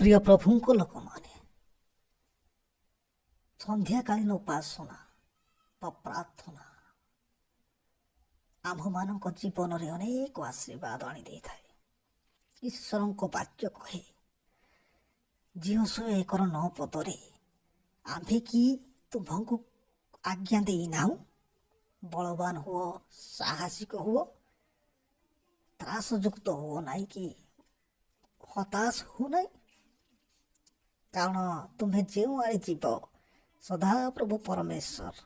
ପ୍ରିୟ ପ୍ରଭୁଙ୍କ ଲୋକମାନେ ସନ୍ଧ୍ୟାକାଳୀନ ଉପାସନା ବା ପ୍ରାର୍ଥନା ଆମ୍ଭମାନଙ୍କ ଜୀବନରେ ଅନେକ ଆଶୀର୍ବାଦ ଆଣିଦେଇଥାଏ। ଈଶ୍ୱରଙ୍କ ବାକ୍ୟ କହେ, ଝିଅ 1:9 ଆମ୍ଭେ କି ତୁମ୍ଭଙ୍କୁ ଆଜ୍ଞା ଦେଇନାହୁଁ, ବଳବାନ ହୁଅ, ସାହସିକ ହୁଅ, ତ୍ରାସଯୁକ୍ତ ହୁଅ ନାହିଁ କି ହତାଶ ହୁଅ ନାହିଁ। କାରଣ ତୁମ୍ଭେ ଯେଉଁଆଡ଼େ ଯିବ ସଦାପ୍ରଭୁ ପରମେଶ୍ୱର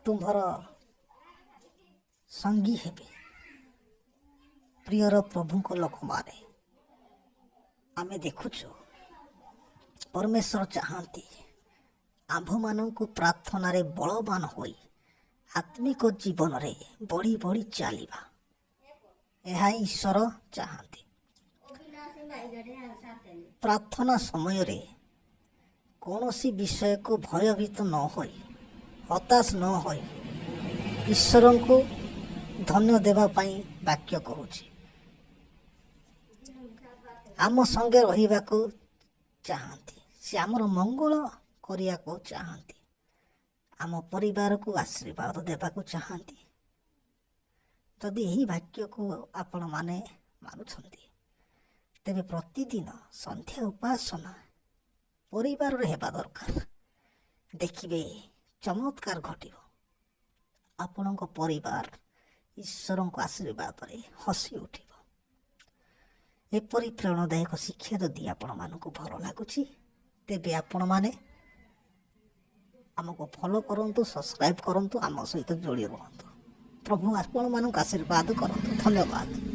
ତୁମ୍ଭର ସଙ୍ଗୀ ହେବେ। ପ୍ରିୟର ପ୍ରଭୁଙ୍କ ଲୋକମାନେ, ଆମେ ଦେଖୁଛୁ ପରମେଶ୍ୱର ଚାହାନ୍ତି ଆମ୍ଭମାନଙ୍କୁ ପ୍ରାର୍ଥନାରେ ବଳବାନ ହୋଇ ଆତ୍ମିକ ଜୀବନରେ ବଢ଼ି ବଢ଼ି ଚାଲିବା। ଏହା ଈଶ୍ୱର ଚାହାନ୍ତି। ପ୍ରାର୍ଥନା ସମୟରେ କୌଣସି ବିଷୟକୁ ଭୟଭୀତ ନ ହୋଇ, ହତାଶ ନ ହୋଇ ଈଶ୍ୱରଙ୍କୁ ଧନ୍ୟ ଦେବା ପାଇଁ ବାକ୍ୟ କହୁଛି। ଆମ ସଙ୍ଗେ ରହିବାକୁ ଚାହାନ୍ତି, ସେ ଆମର ମଙ୍ଗଳ କରିବାକୁ ଚାହାନ୍ତି, ଆମ ପରିବାରକୁ ଆଶୀର୍ବାଦ ଦେବାକୁ ଚାହାନ୍ତି। ଯଦି ଏହି ବାକ୍ୟକୁ ଆପଣମାନେ ମାନୁଛନ୍ତି, ତେବେ ପ୍ରତିଦିନ ସନ୍ଧ୍ୟା ଉପାସନା ପରିବାରରେ ହେବା ଦରକାର। ଦେଖିବେ ଚମତ୍କାର ଘଟିବ। ଆପଣଙ୍କ ପରିବାର ଈଶ୍ୱରଙ୍କ ଆଶୀର୍ବାଦରେ ହସି ଉଠିବ। ଏପରି ପ୍ରେରଣାଦାୟକ ଶିକ୍ଷା ଯଦି ଆପଣମାନଙ୍କୁ ଭଲ ଲାଗୁଛି, ତେବେ ଆପଣମାନେ ଆମକୁ ଫଲୋ କରନ୍ତୁ, ସବସ୍କ୍ରାଇବ୍ କରନ୍ତୁ, ଆମ ସହିତ ଯୋଡ଼ି ରୁହନ୍ତୁ। ପ୍ରଭୁ ଆପଣମାନଙ୍କୁ ଆଶୀର୍ବାଦ କରନ୍ତୁ। ଧନ୍ୟବାଦ।